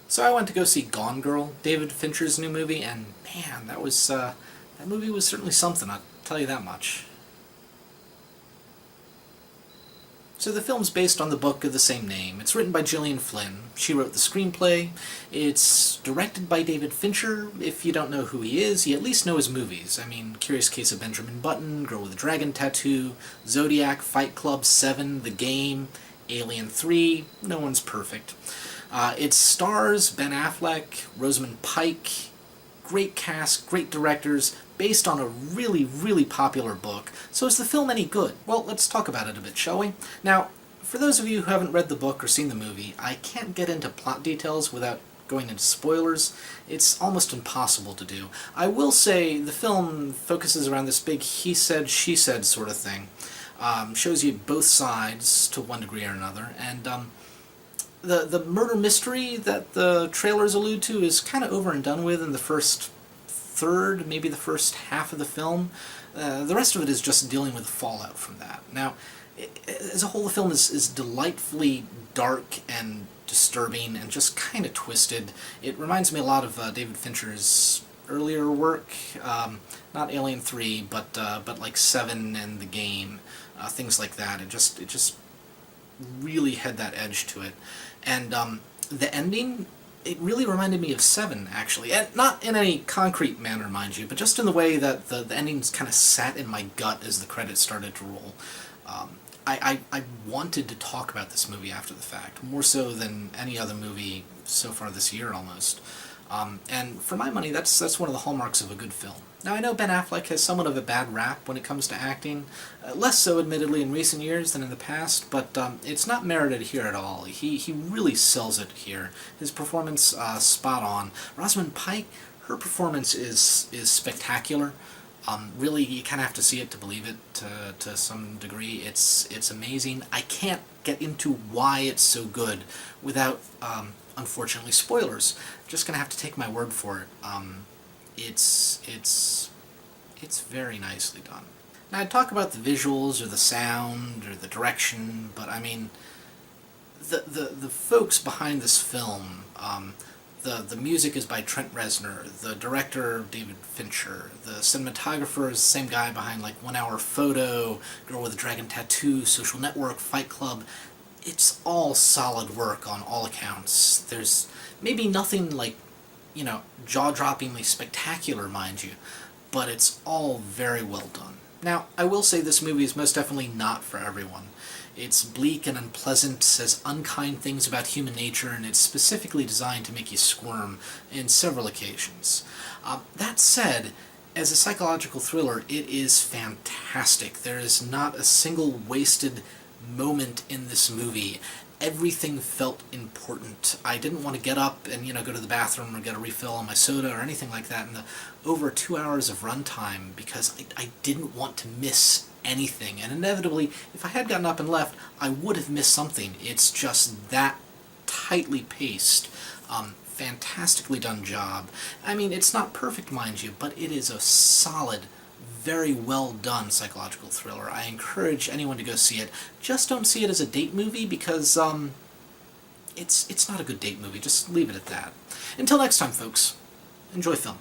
So I went to go see Gone Girl, David Fincher's new movie, and man, that movie was certainly something, I'll tell you that much. So the film's based on the book of the same name. It's written by Gillian Flynn. She wrote the screenplay. It's directed by David Fincher. If you don't know who he is, you at least know his movies. I mean, Curious Case of Benjamin Button, Girl with a Dragon Tattoo, Zodiac, Fight Club, Seven, The Game, Alien 3. No one's perfect. It stars Ben Affleck, Rosamund Pike, great cast, great directors, based on a really, really popular book. So is the film any good? Well, let's talk about it a bit, shall we? Now, for those of you who haven't read the book or seen the movie, I can't get into plot details without going into spoilers. It's almost impossible to do. I will say the film focuses around this big he said, she said sort of thing. Shows you both sides to one degree or another, and the murder mystery that the trailers allude to is kind of over and done with in the first third, maybe the first half of the film. The rest of it is just dealing with the fallout from that. Now, as a whole, the film is delightfully dark and disturbing and just kind of twisted. It reminds me a lot of David Fincher's earlier work, not Alien 3, but like Seven and The Game, things like that. It just really had that edge to it. And the ending, it really reminded me of Seven, actually. And not in any concrete manner, mind you, but just in the way that the endings kind of sat in my gut as the credits started to roll. I wanted to talk about this movie after the fact, more so than any other movie so far this year, almost. And for my money, that's one of the hallmarks of a good film. Now, I know Ben Affleck has somewhat of a bad rap when it comes to acting, less so, admittedly, in recent years than in the past, but it's not merited here at all. He really sells it here. His performance, spot on. Rosamund Pike, her performance is spectacular. Really, you kind of have to see it to believe it to some degree. It's amazing. I can't get into why it's so good without, unfortunately, spoilers. Just gonna have to take my word for it. It's very nicely done. Now, I'd talk about the visuals or the sound or the direction, but I mean, the folks behind this film, the music is by Trent Reznor, the director, David Fincher, the cinematographer is the same guy behind like 1 Hour Photo, Girl with a Dragon Tattoo, Social Network, Fight Club. It's all solid work on all accounts. There's maybe nothing like, jaw-droppingly spectacular, mind you, but it's all very well done. Now, I will say this movie is most definitely not for everyone. It's bleak and unpleasant, says unkind things about human nature, and it's specifically designed to make you squirm in several occasions. That said, as a psychological thriller, it is fantastic. There is not a single wasted moment in this movie. Everything felt important. I didn't want to get up and, go to the bathroom or get a refill on my soda or anything like that in the over 2 hours of runtime because I didn't want to miss anything. And inevitably, if I had gotten up and left, I would have missed something. It's just that tightly paced. Fantastically done job. I mean, it's not perfect, mind you, but it is a solid, very well done psychological thriller. I encourage anyone to go see it. Just don't see it as a date movie because it's not a good date movie. Just leave it at that. Until next time, folks, enjoy film.